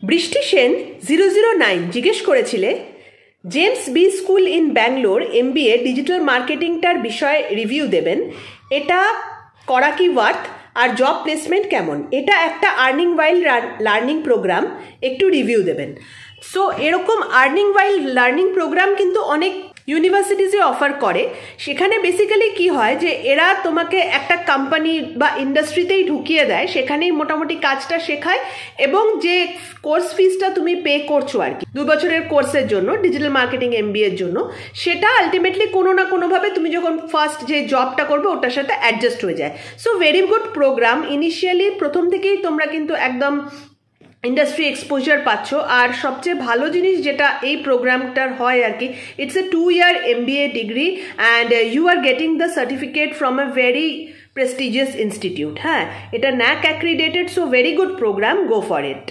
বৃষ্টি সেন 009 জিজ্ঞেস করেছিলে James B school in Bangalore MBA digital মার্কেটিংটার বিষয়ে রিভিউ দেবেন। এটা করা কি ওয়ার্থ আর জব প্লেসমেন্ট কেমন? এটা একটা আর্নিং ওয়াইল লার্নিং প্রোগ্রাম, একটু রিভিউ দেবেন। সো এরকম আর্নিং ওয়াইল লার্নিং প্রোগ্রাম কিন্তু অনেক ইউনিভার্সিটিজে অফার করে। সেখানে বেসিক্যালি কি হয় যে এরা তোমাকে একটা কোম্পানি বা ইন্ডাস্ট্রিতেই ঢুকিয়ে দেয়, সেখানেই মোটামুটি কাজটা শেখায় এবং যে কোর্স ফিসটা তুমি পে করছো আর কি 2 বছরের কোর্সের জন্য ডিজিটাল মার্কেটিং MBA এর জন্য, সেটা আলটিমেটলি কোনো না কোনোভাবে তুমি যখন ফার্স্ট যে জবটা করবে ওটার সাথে অ্যাডজাস্ট হয়ে যায়। So very good programme. Initially প্রথম থেকেই তোমরা কিন্তু একদম ইন্ডাস্ট্রি এক্সপোজার পাচ্ছ। আর সবচেয়ে ভালো জিনিস যেটা এই প্রোগ্রামটার হয় আর কি, it's a 2-year MBA degree and you are getting the certificate from a very prestigious institute. হ্যাঁ, এটা NAAC accredited, so very good programme, go for it.